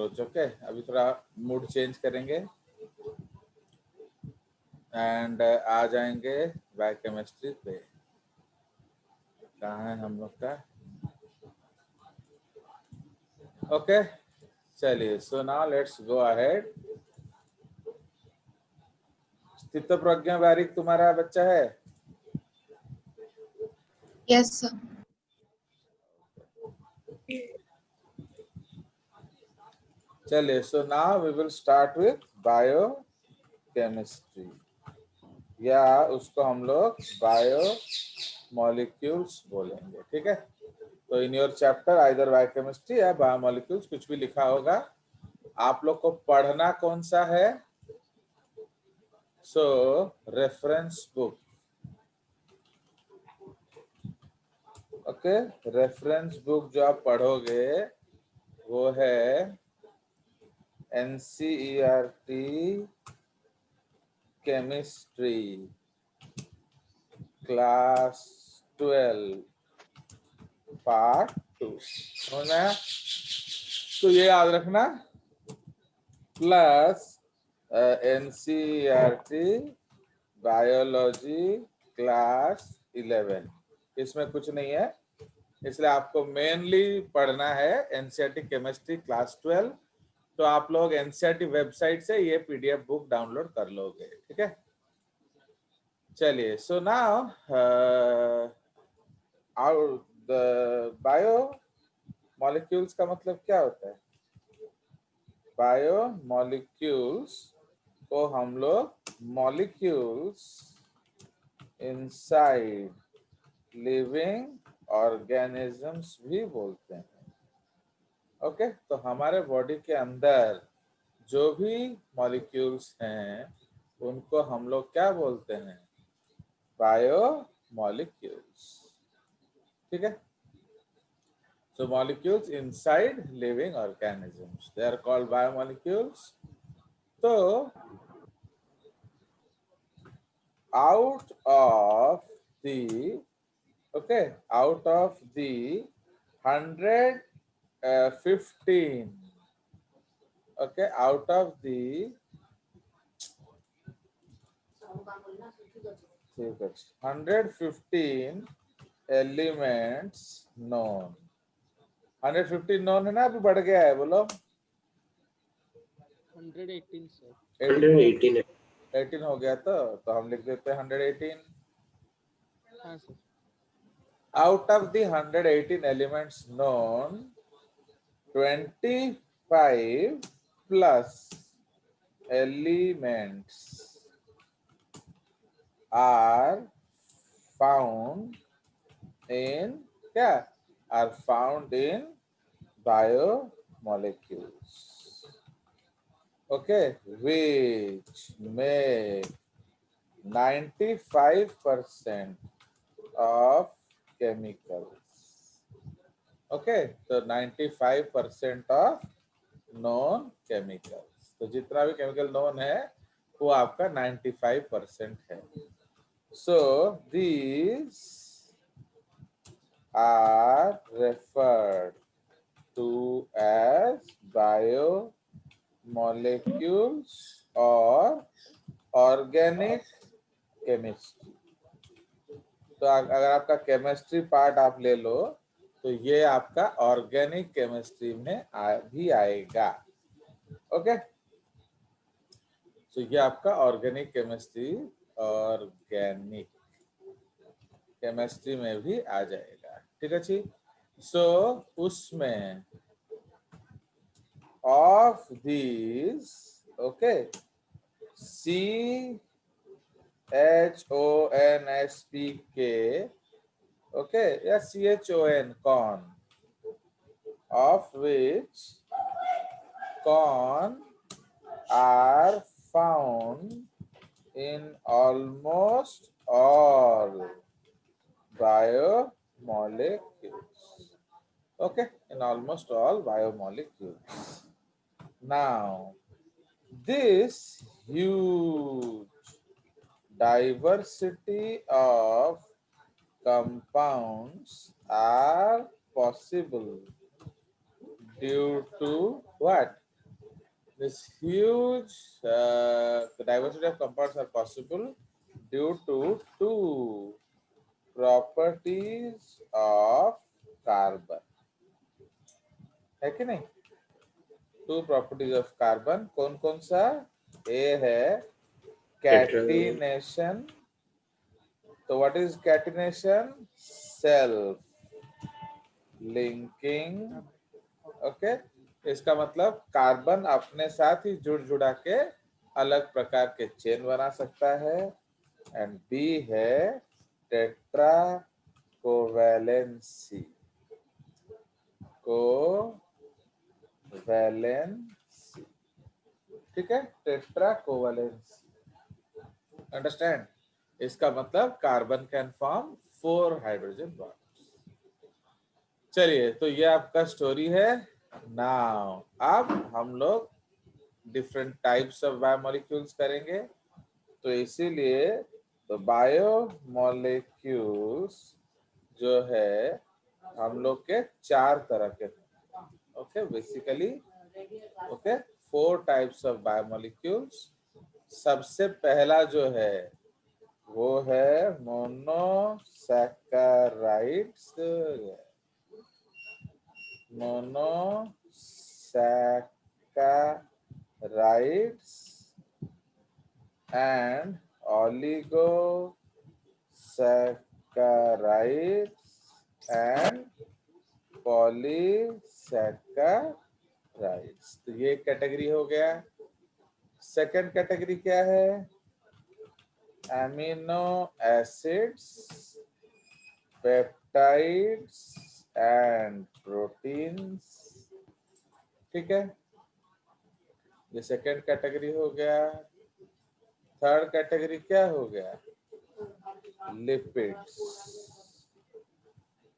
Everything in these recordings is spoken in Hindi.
अप्रोच। ओके, अभी थोड़ा मूड चेंज करेंगे एंड आ जाएंगे बायोकेमिस्ट्री पे। कहाँ है हम लोग का? ओके, चलिए, so now let's go ahead. Sthita Pragya Barik तुम्हारा बच्चा है? Yes, sir. चलिए, so now we will start with biochemistry, या उसको हम लोग बायो मॉलिक्यूल्स बोलेंगे। ठीक है, तो in your chapter either biochemistry या बायोमॉलिक्यूल्स कुछ भी लिखा होगा। आप लोग को पढ़ना कौन सा है? So reference book. Okay, reference book जो आप पढ़ोगे वो है NCERT केमिस्ट्री क्लास 12 पार्ट 2। समझ में आया? तो ये याद रखना, प्लस NCERT बायोलॉजी क्लास 11। इसमें कुछ नहीं है, इसलिए आपको मेनली पढ़ना है NCERT केमिस्ट्री क्लास 12। तो आप लोग NCERT वेबसाइट से ये PDF बुक डाउनलोड कर लोगे। ठीक है, चलिए, सो नाउ बायो मॉलिक्यूल्स का मतलब क्या होता है? बायो मॉलिक्यूल्स को हम लोग मॉलिक्यूल्स इनसाइड लिविंग ऑर्गेनिजम्स भी बोलते हैं। ओके, तो हमारे बॉडी के अंदर जो भी मॉलिक्यूल्स हैं उनको हम लोग क्या बोलते हैं? Bio molecules. ठीक है, so molecules inside living organisms, they are called biomolecules. So out of the 115, okay, out of the 115 elements known, 115 known है ना? अभी बढ़ गया है, बोलो। 118 सर। 18 हो गया, तो हम लिख देते हैं 118। हाँ sir. Out of the 118 elements known, 25 plus elements are found in क्या? Are found in biomolecules. Okay, which make 95% of chemicals. Okay, तो 95% of known chemicals, तो जितना भी केमिकल नोन है वो आपका 95% है। So these are referred to as biomolecules or organic chemistry. तो अगर आपका केमिस्ट्री पार्ट आप ले लो तो ये आपका ऑर्गेनिक केमिस्ट्री में भी आएगा। ओके, तो ये आपका ऑर्गेनिक केमिस्ट्री, ऑर्गेनिक केमिस्ट्री में भी आ जाएगा। ठीक है जी, सो उसमें of these, okay, CHONSPK, okay, या CHON, कौन, of which corn are found in almost all biomolecules. Okay, in almost all biomolecules. Now, this huge diversity of compounds are possible due to what? This huge diversity of compounds are possible due to two properties of carbon. है कि नहीं? टू प्रॉपर्टीज ऑफ कार्बन कौन कौन सा? ए है कैटिनेशन. तो what is catenation? Self linking. Okay, इसका मतलब कार्बन अपने साथ ही जुड़ जुड़ा के अलग प्रकार के चेन बना सकता है. एंड बी है टेट्रा कोवैलेंसी. कोवैलेंसी, ठीक है, टेट्रा कोवैलेंसी. अंडरस्टैंड? इसका मतलब carbon can form 4 hydrogen bonds. चलिए, तो ये आपका स्टोरी है. नाउ अब हम लोग डिफरेंट टाइप्स ऑफ बायोमोलिक्यूल्स करेंगे. तो इसीलिए तो बायोमोलिक्यूल्स जो है हम लोग के 4 तरह के. Okay, basically okay 4 types of biomolecules. सबसे पहला जो है वो है monosaccharides. Monosaccharides and oligosaccharides and polysaccharides. तो ये कैटेगरी हो गया. सेकंड कैटेगरी क्या है? Amino acids, peptides and proteins. ठीक है, ये सेकंड कैटेगरी हो गया. थर्ड कैटेगरी क्या हो गया? Lipids.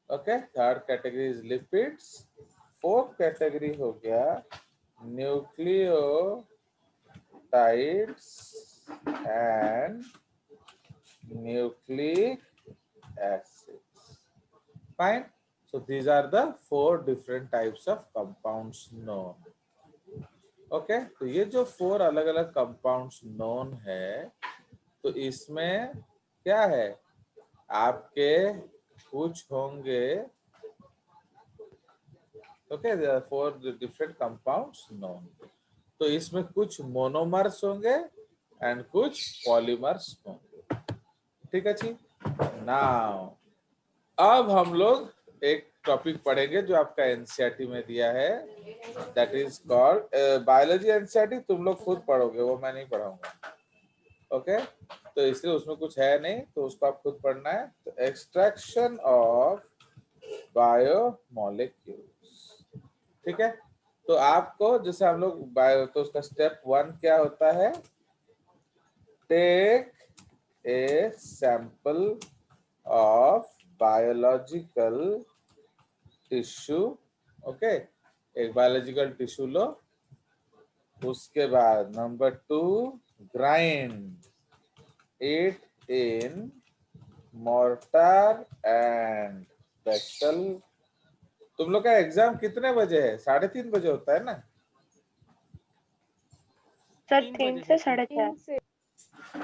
Okay, third category is lipids. Fourth category हो गया nucleotides and nucleic acids. Fine. So these are the 4 different types of compounds known. Okay, तो ये जो 4 अलग अलग compounds known है, तो इसमें क्या है? आपके कुछ होंगे. Okay, there are 4 different compounds known. तो इसमें कुछ मोनोमर्स होंगे एंड कुछ पॉलीमर्स होंगे. ठीक है जी. नाउ अब हम लोग एक टॉपिक पढ़ेंगे जो आपका एनसीईआरटी में दिया है. That is called biology. NCERT तुम लोग खुद पढ़ोगे, वो मैं नहीं पढ़ाऊंगा. ओके, तो इसलिए उसमें कुछ है नहीं, तो उसको आप खुद पढ़ना है. तो एक्सट्रैक्शन ऑफ बायोमोलिक्यूल्स. ठीक है, तो आपको जैसे हम लोग बायो, तो उसका स्टेप 1 क्या होता है? Take a sample of biological tissue. Okay, एक बायोलॉजिकल टिश्यू लो. उसके बाद number 2, grind it in mortar and pestle. तुम लोग का एग्जाम कितने बजे है? 3:30 बजे होता है ना? सर 3 से 4:30.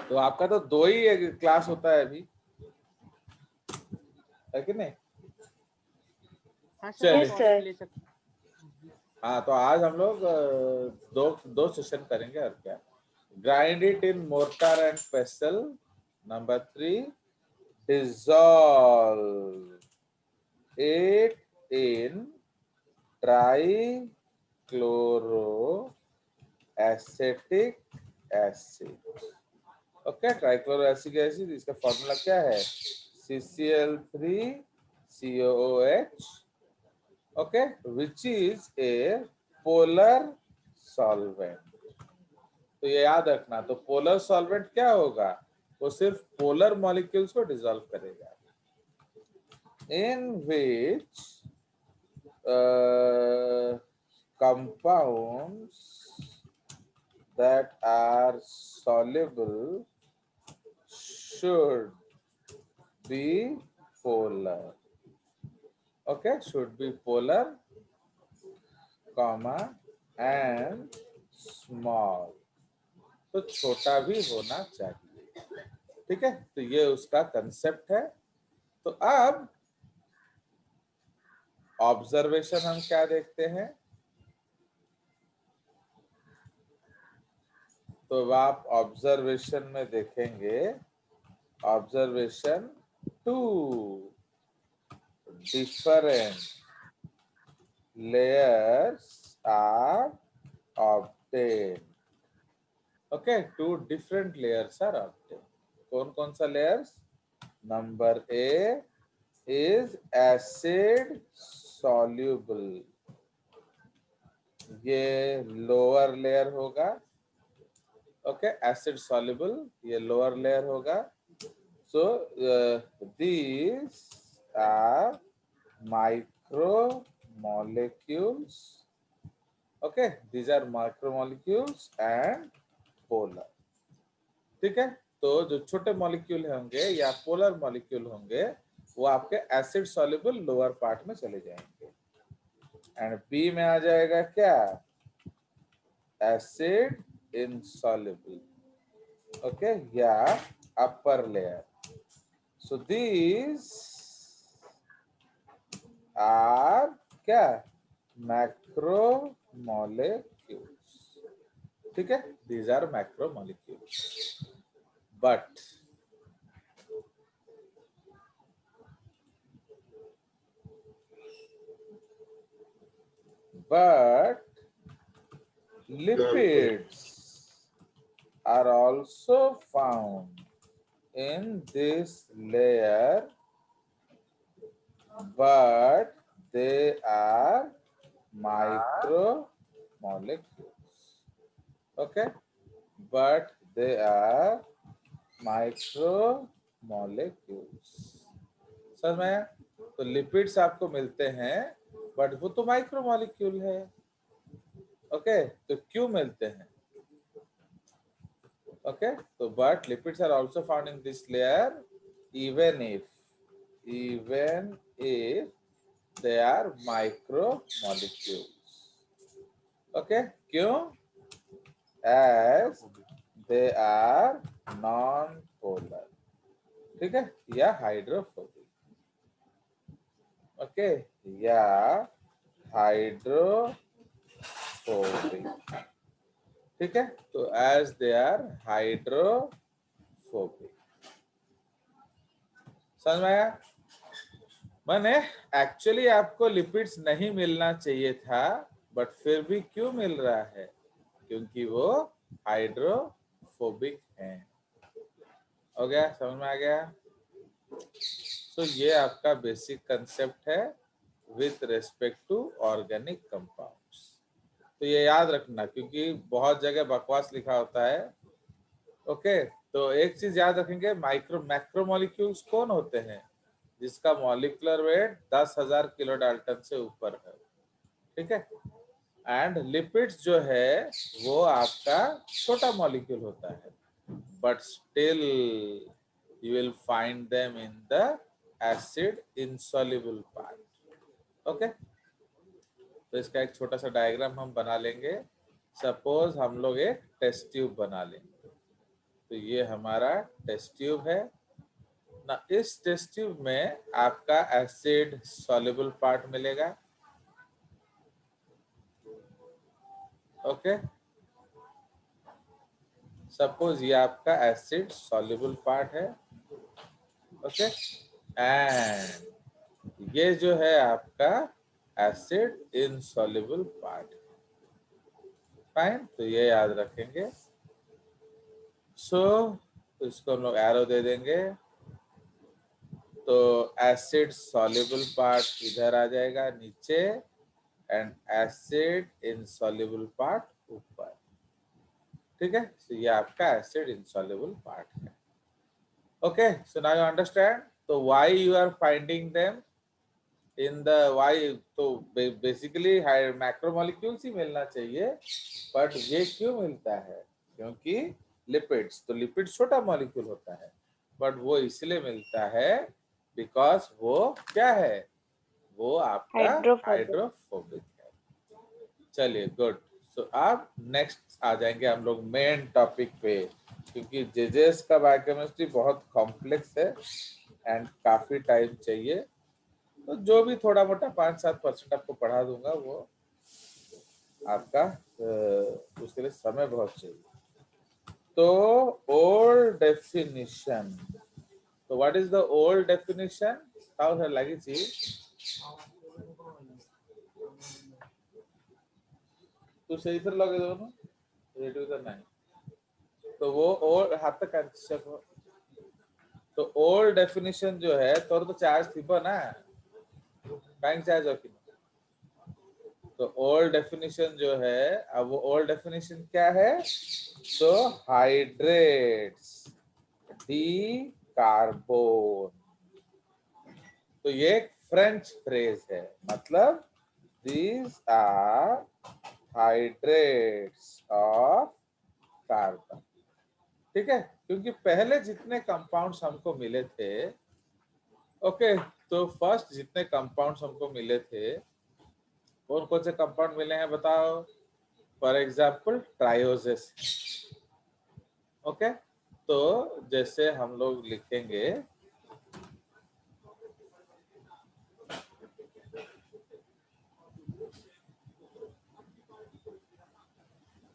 तो आपका तो 2 ही क्लास होता है अभी, है कि नहीं? हाँ चलिए. सर. ले सकते. हाँ, तो आज हम लोग दो सेशन करेंगे. और क्या? Grind it in mortar and pastel. Number 3, dissolve it in trichloro acetic acid. Okay, trichloro acetic acid, इसका फॉर्मूला क्या है? CCl3COOH. okay, which is a polar solvent. तो ये याद रखना. तो पोलर सॉल्वेंट क्या होगा? वो सिर्फ पोलर मॉलिक्यूल्स को डिसॉल्व करेगा. इन विच compounds that are soluble should be polar. Okay, should be polar, comma, and small, तो छोटा भी होना चाहिए। ठीक है, तो ये उसका कंसेप्ट है। तो अब ऑब्जर्वेशन हम क्या देखते हैं, तो अब आप ऑब्जर्वेशन में देखेंगे, observation 2, different layers are obtained. Okay, 2 different layers are obtained. कौन कौन सा layers? Number A is acid soluble, ये लोअर लेयर होगा। ओके, एसिड सॉल्युबल, ये लोअर लेयर होगा। सो these are micromolecules. Okay, these are micromolecules and polar. ठीक है, तो जो छोटे मॉलिक्यूल होंगे या पोलर मॉलिक्यूल होंगे वो आपके एसिड सॉल्युबल लोअर पार्ट में चले जाएंगे। एंड बी में आ जाएगा क्या, एसिड इनसॉल्युबल, ओके, या upper layer. So these are क्या, मैक्रोमोलेक्यूल्स। ठीक है, these are macromolecules. But lipids are also found in this layer, but they are micromolecules. Okay, but they are micromolecules. समझ में? तो लिपिड्स आपको मिलते हैं बट वो तो माइक्रोमोलिक्यूल है। ओके, तो क्यों मिलते हैं? ओके, तो but lipids are also found in this layer even if they are micromolecules. Okay, क्यों? as they are non-polar, ठीक है, या हाइड्रोफोबिक। ओके, या हाइड्रोफोबिक। ठीक है, तो एज दे आर हाइड्रोफोबिक। समझ में आया? मैंने एक्चुअली आपको लिपिड्स नहीं मिलना चाहिए था, बट फिर भी क्यों मिल रहा है? क्योंकि वो हाइड्रोफोबिक हैं। हो गया, समझ में आ गया? तो ये आपका बेसिक कंसेप्ट है with respect to organic compounds. तो ये याद रखना, क्योंकि बहुत जगह बकवास लिखा होता है। ओके, तो एक चीज याद रखेंगे, मैक्रोमोलिक्यूल्स कौन होते हैं? जिसका मॉलिक्यूलर वेट 10,000 किलो डाल्टन से ऊपर है। ठीक है, एंड लिपिड्स जो है वो आपका छोटा मॉलिक्यूल होता है, but still you will find them in the acid insoluble part. Okay, तो इसका एक छोटा सा डायग्राम हम बना लेंगे। सपोज हम लोग एक टेस्ट ट्यूब बना लेंगे, तो ये हमारा टेस्ट ट्यूब है ना। इस टेस्ट ट्यूब में आपका एसिड सॉल्युबल पार्ट मिलेगा। ओके, सपोज ये आपका एसिड सॉल्युबल पार्ट है। ओके, एंड ये जो है आपका एसिड इनसॉल्युबल पार्ट। फाइन, तो ये याद रखेंगे। सो इसको हम लोग एरो दे देंगे, तो एसिड सॉल्युबल पार्ट इधर आ जाएगा नीचे, एंड एसिड इनसॉल्युबल पार्ट ऊपर। ठीक है, तो ये आपका एसिड इनसॉल्युबल पार्ट है। Okay, so now you understand. तो why you are finding them in the why, तो बेसिकली मैक्रोमोलिक्यूल्स ही मिलना चाहिए, बट ये क्यों मिलता है? क्योंकि लिपिड्स, तो लिपिड छोटा मॉलिक्यूल होता है, बट वो इसलिए मिलता है बिकॉज वो क्या है, वो आपका हाइड्रोफोबिक। हाइड्रोफोबिक है। चलिए, गुड। सो अब नेक्स्ट आ जाएंगे हम लोग मेन टॉपिक पे, क्योंकि जेजेएस का बायोकेमिस्ट्री बहुत कॉम्प्लेक्स है एंड काफी टाइम चाहिए। तो जो भी थोड़ा मोटा 5-7% आपको पढ़ा दूंगा वो आपका उसके लिए समय बहुत चाहिए। तो ओल्ड डेफिनिशन, तो what is the old definition? ताऊ है लगी थी तो सही इधर लगे दोनों रेडियो इधर नहीं, तो वो ओल्ड हाथ तक हो। तो ओल्ड डेफिनिशन जो है तो चार्ज थी पर ना बैंक चार्ज हो कि तो ओल्ड डेफिनेशन जो है, अब वो ओल्ड डेफिनेशन क्या है? तो हाइड्रेट्स डी कार्बोन। तो ये एक फ्रेंच फ्रेज है, मतलब these are hydrates of carbon. ठीक है, क्योंकि पहले जितने कंपाउंड्स हमको मिले थे, ओके, तो फर्स्ट जितने कंपाउंड्स हमको मिले थे कौन कौन से कंपाउंड मिले हैं बताओ? For example ट्रायोजेस। ओके, तो जैसे हम लोग लिखेंगे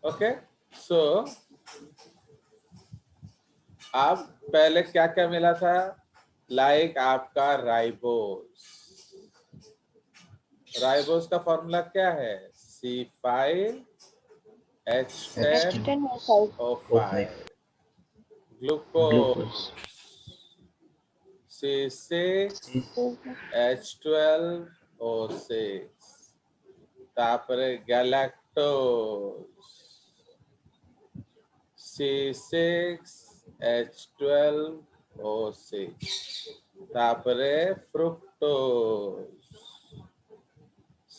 ओके, सो आप पहले क्या क्या मिला था? लाइक आपका राइबोस। राइबोस का फॉर्मूला क्या है? C5H10O5। Glucose C6H12O6। तापरे गैलेक्टोज C6H12O6। तापरे फ्रुक्टोज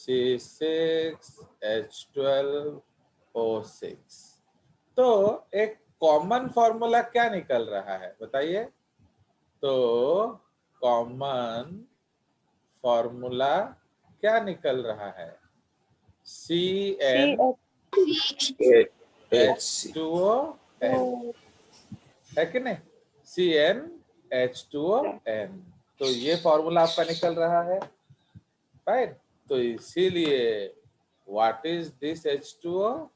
C6H12O6। तो एक कॉमन फॉर्मूला क्या निकल रहा है बताइए? तो कॉमन फॉर्मूला क्या निकल रहा है? CnH2n है कि नहीं? CnH2n। तो ये फॉर्मूला आपका निकल रहा है, राइट? तो इसीलिए what is this H2O?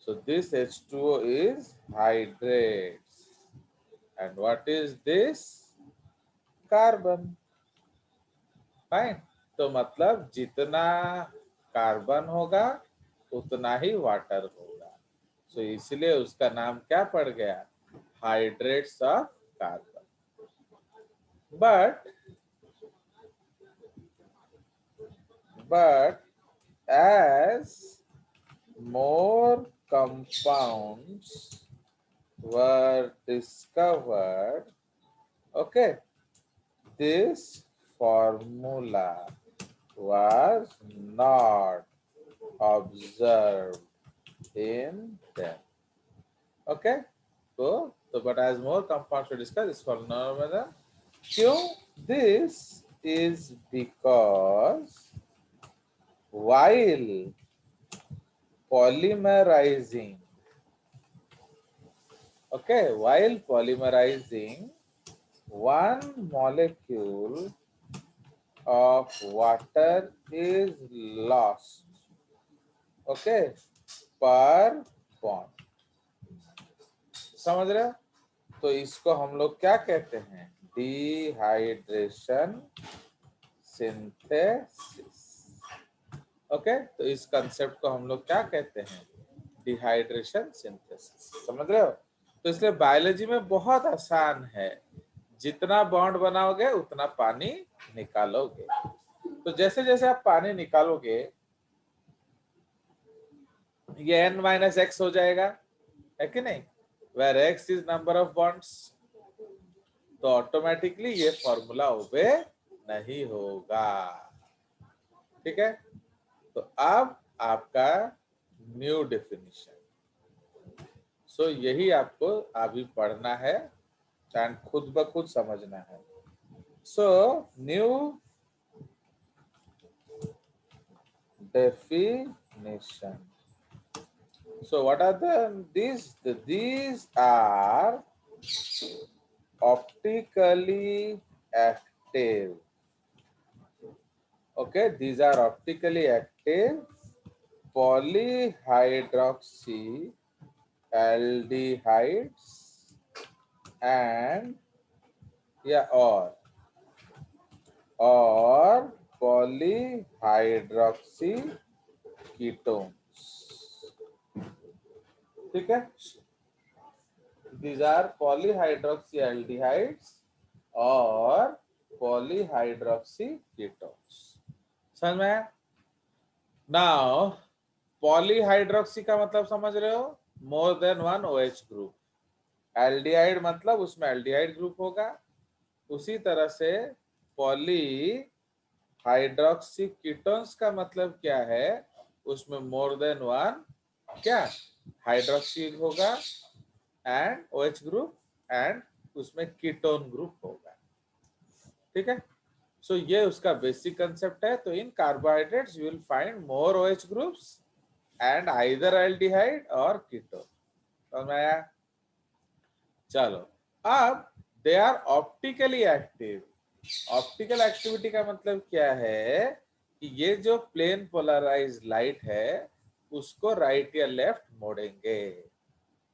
So this H2O is hydrates. And what is this? Carbon. Fine. तो मतलब जितना कार्बन होगा उतना ही वाटर होगा। So इसलिए उसका नाम क्या पड़ गया? Hydrates of carbon. But as more compounds were discovered, okay, this formula was not observed in them. Okay, so but as more compounds were discovered, this formula. क्यों? This is because while polymerizing, okay, while polymerizing, one molecule of water is lost, okay, per bond. समझ रहे हो? तो इसको हम लोग क्या कहते हैं? Dehydration synthesis. ओके, तो इस कंसेप्ट को हम लोग क्या कहते हैं? Dehydration synthesis. समझ रहे हो? तो इसलिए बायोलॉजी में बहुत आसान है, जितना बॉन्ड बनाओगे उतना पानी निकालोगे। तो जैसे जैसे आप पानी निकालोगे ये n-x हो जाएगा, है कि नहीं? Where x is number of bonds, तो ऑटोमेटिकली ये फॉर्मूला ओबे नहीं होगा। ठीक है, तो अब आपका न्यू डेफिनेशन। सो यही आपको अभी पढ़ना है एंड खुद ब खुद समझना है। So new definition definition. So what are these are optically active. Okay, these are optically active polyhydroxy aldehydes and or polyhydroxy ketones. ठीक है, these are polyhydroxyaldehydes और polyhydroxy ketones. समझ में आया? नाउ पॉलीहाइड्रोक्सी का मतलब समझ रहे हो, more than one OH group. Aldehyde मतलब उसमें एल्डिहाइड ग्रुप होगा. उसी तरह से पॉली हाइड्रोक्सी कीटोन्स का मतलब क्या है, उसमें मोर देन वन क्या हाइड्रोक्सी होगा एंड OH ग्रुप एंड उसमें कीटोन ग्रुप होगा. ठीक है, सो ये उसका बेसिक कंसेप्ट है. तो in carbohydrates you will find more OH groups and either aldehyde or ketone. समझ में आया? चलो, अब they are optically active. Optical activity का मतलब क्या है कि ये जो प्लेन पोलराइज लाइट है उसको राइट या लेफ्ट मोड़ेंगे.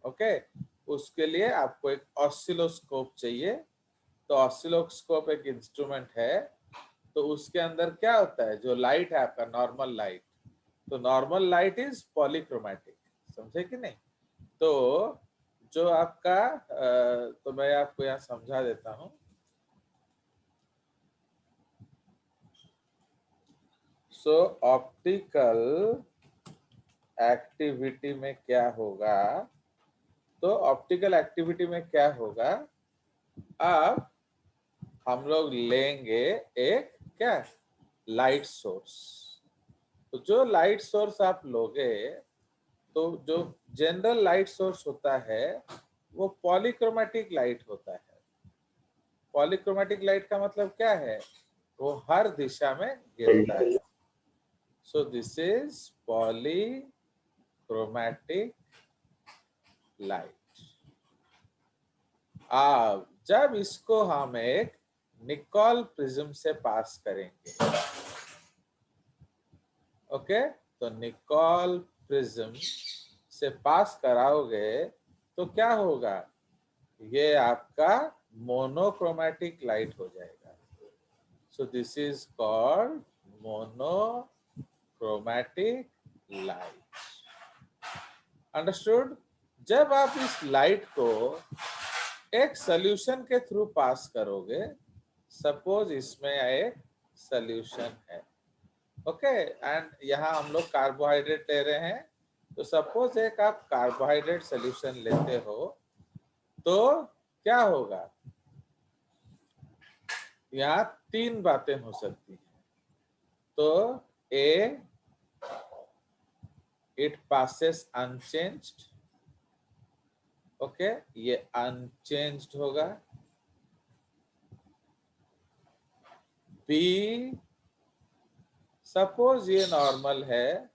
ओके, उसके लिए आपको एक ऑसिलोस्कोप चाहिए. तो ऑसिलोस्कोप एक इंस्ट्रूमेंट है. तो उसके अंदर क्या होता है, जो लाइट है आपका नॉर्मल लाइट, तो नॉर्मल लाइट इज पॉलीक्रोमैटिक. समझे कि नहीं? तो जो आपका तो मैं आपको यहाँ समझा देता हूँ. सो ऑप्टिकल एक्टिविटी में क्या होगा, तो ऑप्टिकल एक्टिविटी में क्या होगा, अब हम लोग लेंगे एक क्या लाइट सोर्स. तो जो लाइट सोर्स आप लोगे, तो जो जनरल लाइट सोर्स होता है वो पॉलीक्रोमैटिक लाइट होता है. पॉलीक्रोमैटिक लाइट का मतलब क्या है, वो हर दिशा में गिरता है. So this is polychromatic light. अब जब इसको हम एक निकोल प्रिज्म से पास करेंगे, ओके, तो निकोल प्रिज्म से पास कराओगे तो क्या होगा, ये आपका मोनोक्रोमैटिक लाइट हो जाएगा. So this is called monochromatic light. Understood? जब आप इस लाइट को एक सॉल्यूशन के थ्रू पास करोगे, सपोज इसमें एक सॉल्यूशन है, ओके, एंड यहाँ हम लोग कार्बोहाइड्रेट ले रहे हैं. तो सपोज एक आप कार्बोहाइड्रेट सॉल्यूशन लेते हो तो क्या होगा, यहाँ तीन बातें हो सकती हैं. तो ए, इट पासेस अनचेंज्ड. ओके, ये अनचेंज्ड होगा. बी, सपोज ये नॉर्मल है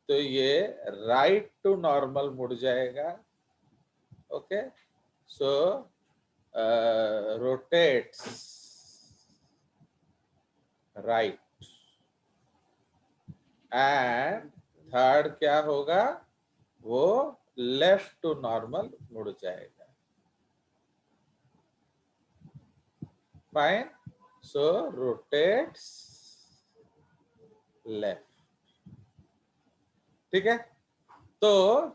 तो ये राइट टू नॉर्मल मुड़ जाएगा. Okay, so rotates right. And third क्या होगा, वो लेफ्ट टू नॉर्मल मुड़ जाएगा. फाइन. सो रोटेट्स लेफ्ट. ठीक है, तो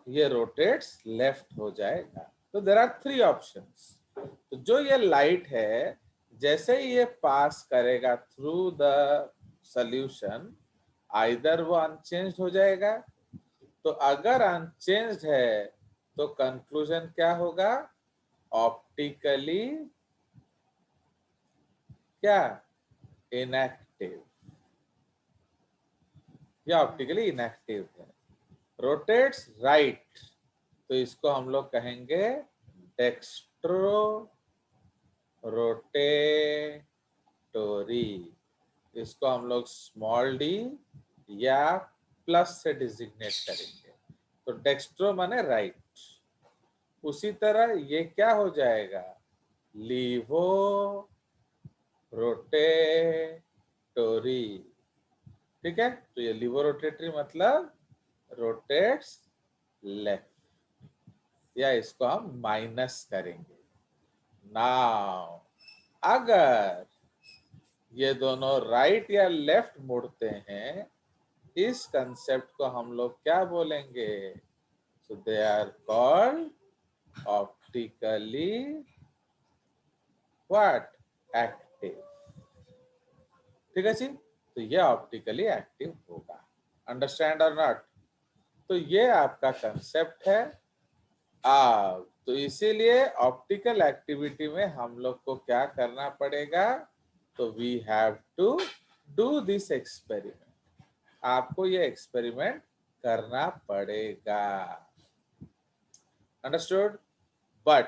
ये रोटेट्स लेफ्ट हो जाएगा. तो देयर आर थ्री ऑप्शंस. तो जो ये लाइट है, जैसे ही ये पास करेगा थ्रू द सॉल्यूशन, आइदर वो अनचेंज्ड हो जाएगा. तो अगर अनचेंज्ड है तो कंक्लूजन क्या होगा, ऑप्टिकली क्या इनएक्टिव, या ऑप्टिकली इनएक्टिव है. रोटेट्स राइट, तो इसको हम लोग कहेंगे डेक्स्ट्रो रोटेटोरी. इसको हम लोग स्मॉल डी या प्लस से डिजिग्नेट करेंगे, तो डेक्स्ट्रो माने राइट। उसी तरह ये क्या हो जाएगा, लीवो रोटेटोरी। ठीक है, तो ये लीवो रोटेटरी मतलब रोटेट्स लेफ्ट, या इसको हम माइनस करेंगे। नाउ अगर ये दोनों राइट या लेफ्ट मुड़ते हैं, इस कंसेप्ट को हम लोग क्या बोलेंगे, so they are called optically what, active. ठीक है जी, तो ये ऑप्टिकली एक्टिव होगा। अंडरस्टैंड और नॉट? तो ये आपका कंसेप्ट है। अब तो इसीलिए ऑप्टिकल एक्टिविटी में हम लोग को क्या करना पड़ेगा, तो we have to do this experiment. आपको ये एक्सपेरिमेंट करना पड़ेगा। अंडरस्टूड? बट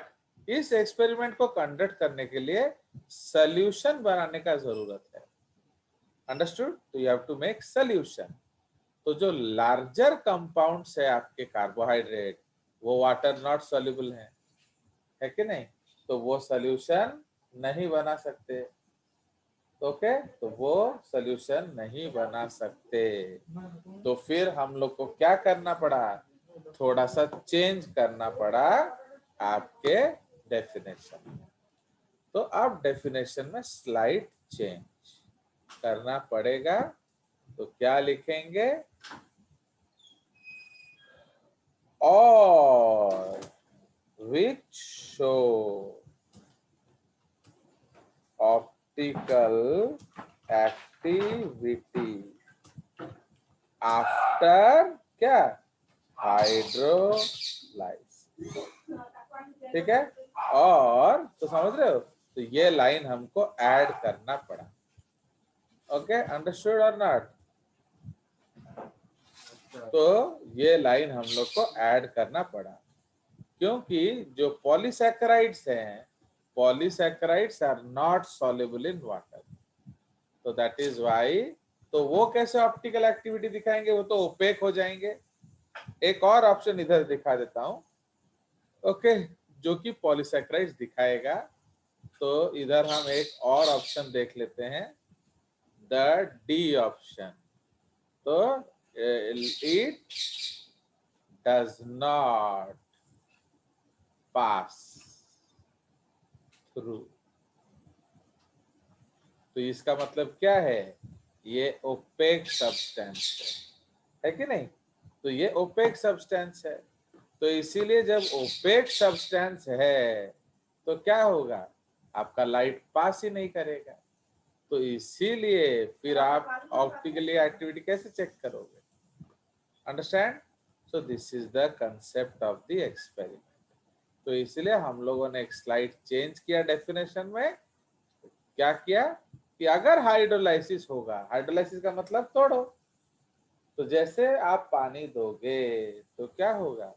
इस एक्सपेरिमेंट को कंडक्ट करने के लिए सॉल्यूशन बनाने का जरूरत है। अंडरस्टूड? तो you have to make solution. तो जो लार्जर कंपाउंड्स है आपके कार्बोहाइड्रेट, वो वाटर नॉट सॉल्युबल है कि नहीं, तो वो सॉल्यूशन नहीं बना सकते। ओके, तो वो सॉल्यूशन नहीं बना सकते, तो फिर हम लोग को क्या करना पड़ा, थोड़ा सा चेंज करना पड़ा आपके डेफिनेशन में। तो अब डेफिनेशन में स्लाइड चेंज करना पड़ेगा। तो क्या लिखेंगे, और which show optical activity after क्या, हाइड्रोलाइसिस। ठीक है, और तो समझ रहे हो, तो ये लाइन हमको ऐड करना पड़ा। ओके, अंडरस्टूड और नॉट? तो ये लाइन हम लोग को ऐड करना पड़ा, क्योंकि जो पॉलीसैकेराइड्स हैं, polysaccharides are not soluble in water, तो दैट इज व्हाई। तो वो कैसे ऑप्टिकल एक्टिविटी दिखाएंगे, वो तो ओपेक हो जाएंगे। एक और ऑप्शन इधर दिखा देता हूं, ओके, जो कि पॉलीसैकेराइड्स दिखाएगा। तो इधर हम एक और ऑप्शन देख लेते हैं, द डी ऑप्शन। तो it does not pass through. तो इसका मतलब क्या है, ये ओपेक सब्सटेंस है कि नहीं, तो ये ओपेक सब्सटेंस है। तो इसीलिए जब ओपेक सब्सटेंस है तो क्या होगा, आपका लाइट पास ही नहीं करेगा। तो इसीलिए फिर आप ऑप्टिकली एक्टिविटी कैसे चेक करोगे? Understand? So this is the concept of the experiment. तो इसलिए हम लोगों ने एक स्लाइड चेंज किया डेफिनेशन में। क्या किया कि अगर हाइड्रोलाइसिस होगा, हाइड्रोलाइसिस का मतलब तोड़ो, तो जैसे आप पानी दोगे तो क्या होगा,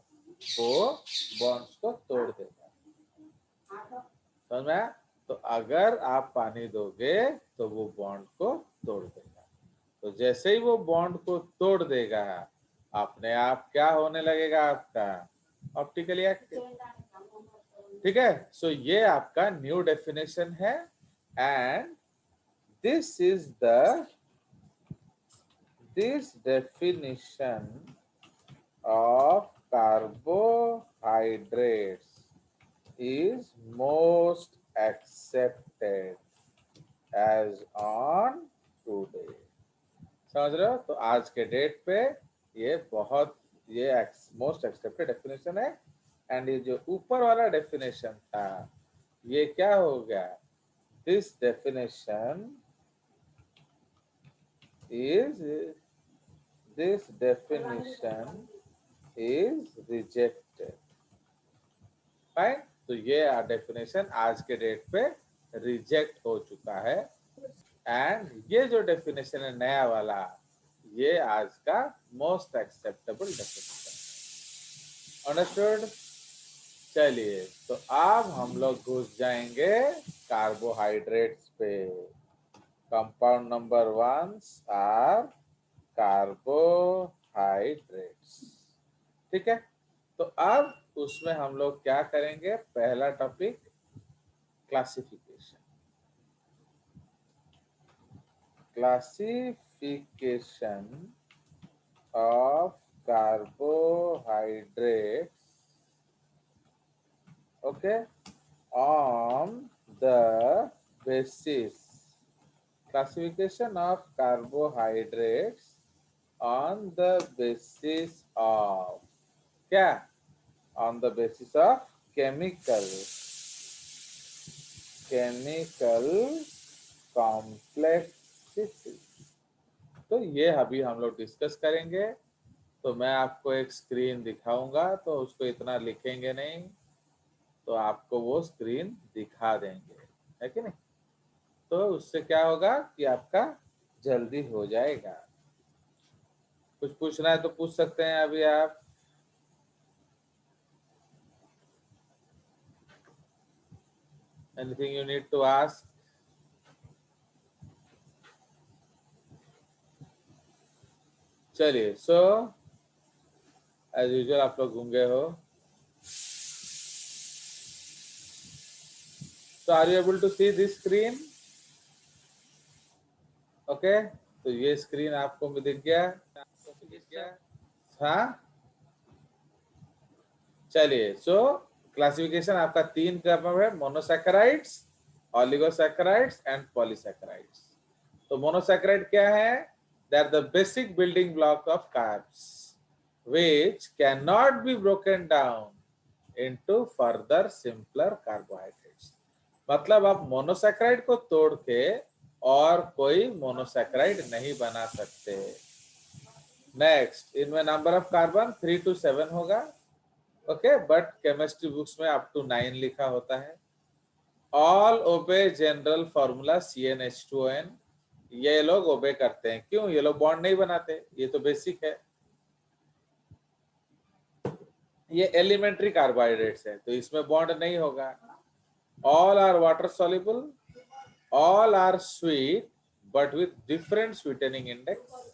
वो बॉन्ड्स को तोड़ देगा। समझ में आया? तो अगर आप पानी दोगे तो वो बॉन्ड को तोड़ देगा। तो जैसे ही वो बॉन्ड को तोड़ देगा, अपने आप क्या होने लगेगा, आपका ऑप्टिकली एक्टिव। ठीक है, सो ये आपका न्यू डेफिनेशन है, and this is the this definition of carbohydrates is most accepted as on today। समझ रहे हो? तो आज के डेट पे ये बहुत, ये मोस्ट एक्सेप्टेड डेफिनेशन है। एंड ये जो ऊपर वाला डेफिनेशन था, ये क्या हो गया, this definition is this definition is rejected। Fine, तो ये डेफिनेशन आज के डेट पे रिजेक्ट हो चुका है, एंड ये जो डेफिनेशन है नया वाला, ये आज का मोस्ट एक्सेप्टेबल डेफिनेशन। अंडरस्टूड? चलिए, तो अब हम लोग घुस जाएंगे कार्बोहाइड्रेट्स पे। Compound number 1 are carbohydrates. Hydrates. ठीक है, तो अब उसमें हम लोग क्या करेंगे, पहला topic classification. Classification of carbohydrates, okay, on the basis, classification of carbohydrates on the basis of क्या, on the basis of chemical complexity। तो ये अभी हम लोग डिस्कस करेंगे। तो मैं आपको एक स्क्रीन दिखाऊंगा, तो उसको इतना लिखेंगे नहीं, तो आपको वो स्क्रीन दिखा देंगे, है कि नहीं। तो उससे क्या होगा कि आपका जल्दी हो जाएगा। कुछ पूछना है तो पूछ सकते हैं अभी आप। Anything you need to ask? चलिए, सो एज यूजुअल आप लोग गूंगे हो, so are you able to see this screen? Okay, तो ये स्क्रीन आपको भी दिख गया? हाँ, चलिए, सो क्लासिफिकेशन आपका 3 क्रम है, मोनोसैकेराइड्स, ओलिगोसैकेराइड्स एंड पॉलीसैकेराइड्स। तो मोनोसैकेराइड क्या है? They are the basic building block of carbs which cannot be broken down into further simpler carbohydrates। मतलब आप मोनोसैकेराइड को तोड़ के और कोई मोनोसैकेराइड नहीं बना सकते। नेक्स्ट, इनमें नंबर ऑफ कार्बन 3 to 7 होगा, ओके, बट केमिस्ट्री बुक्स में अप टू 9 लिखा होता है। ऑल ओबे जनरल फॉर्मूला CnH2n। ये लोग ओबे करते हैं, क्यों? ये लोग बॉन्ड नहीं बनाते, ये तो बेसिक है। ये एलिमेंट्री कार्बोहाइड्रेट्स है, तो इसमें बॉन्ड नहीं होगा। All are water soluble, all are sweet but with different sweetening index,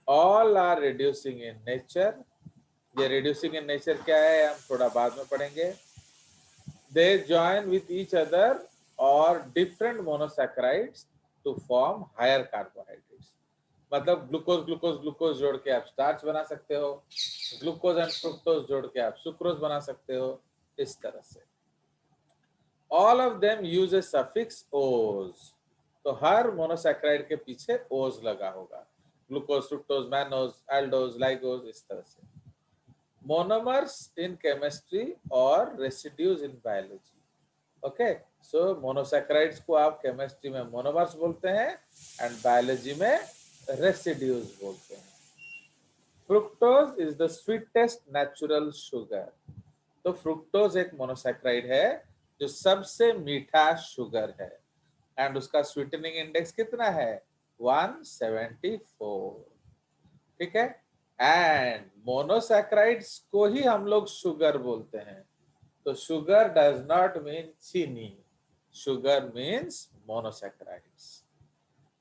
all are reducing in nature. ये रिड्यूसिंग इन नेचर क्या है हम थोड़ा बाद में पढ़ेंगे। They join with each other और different monosaccharides to form higher carbohydrates. मतलब ग्लूकोज ग्लूकोज ग्लूकोज जोड़ के आप स्टार्च बना सकते हो, ग्लूकोज एंड फ्रुक्टोज जोड़ के आप सुक्रोज बना सकते हो, इस तरह से। All of them use A suffix ओज। तो हर मोनोसैकेराइड के पीछे ओज लगा होगा, ग्लूकोज, फ्रुक्टोज, मैनोज, एल्डोज, लाइगोज, इस तरह से। मोनोमर्स इन केमिस्ट्री और residues in biology. Okay, so monosaccharides को आप केमिस्ट्री में मोनोमर्स बोलते हैं एंड बायोलॉजी में रेसिड्यूज बोलते हैं। Fructose is the sweetest natural sugar. तो फ्रुक्टोज एक मोनोसैकेराइड है जो सबसे मीठा शुगर है एंड उसका स्वीटनिंग इंडेक्स कितना है? 174। ठीक है, एंड मोनोसैकेराइड्स को ही हम लोग शुगर बोलते हैं। तो शुगर डज नॉट मीन चीनी, शुगर मीन्स मोनोसैकेराइड्स।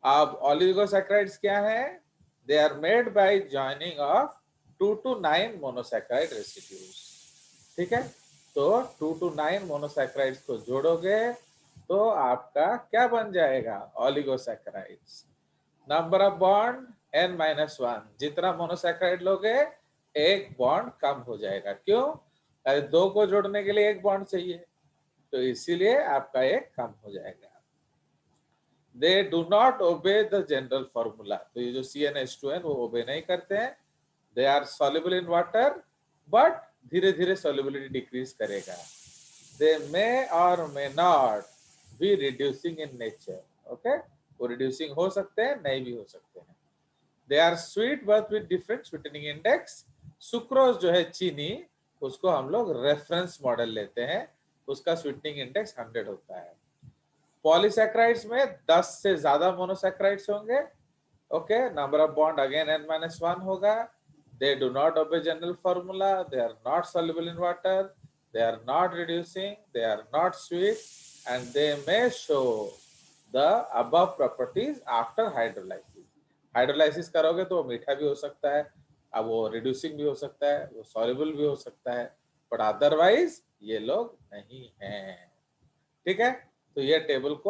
अब ओलिगोसैकेराइड्स क्या है? They are made by joining of 2 to 9 monosaccharide residues. ठीक है, तो 2 to 9 मोनोसैकेराइड्स को जोड़ोगे तो आपका क्या बन जाएगा? Oligosaccharides. Number of bond n-1। जितना मोनोसैकेराइड लोगे एक बॉन्ड कम हो जाएगा, क्यों? अरे 2 को जोड़ने के लिए एक बॉन्ड चाहिए, तो इसीलिए आपका एक कम हो जाएगा। They do not obey the general formula. तो ये जो CnH2n वो ओबे नहीं करते हैं। They are soluble in water, but धीरे धीरे सॉल्युबिलिटी डिक्रीज करेगा। They may or may not be reducing in nature. Okay, वो रिड्यूसिंग हो सकते हैं, नहीं भी हो सकते हैं। They are sweet but with different sweetening index. Sucrose जो है चीनी, उसको हम लोग रेफरेंस मॉडल लेते हैं, उसका स्वीटनिंग इंडेक्स 100 होता है। पॉलीसैकेराइड्स में 10 से ज्यादा मोनोसैकेराइड्स होंगे। Okay, number of bond again n-1 होगा। They do not obey general formula, they are not soluble in water, they are not reducing, they are not sweet and they may show the above properties after hydrolysis. Hydrolysis करोगे तो मीठा भी हो सकता है, अब वो रिड्यूसिंग भी हो सकता है, वो सॉल्युबल भी हो सकता है, बट अदरवाइज ये लोग नहीं हैं। ठीक है, तो ये टेबल को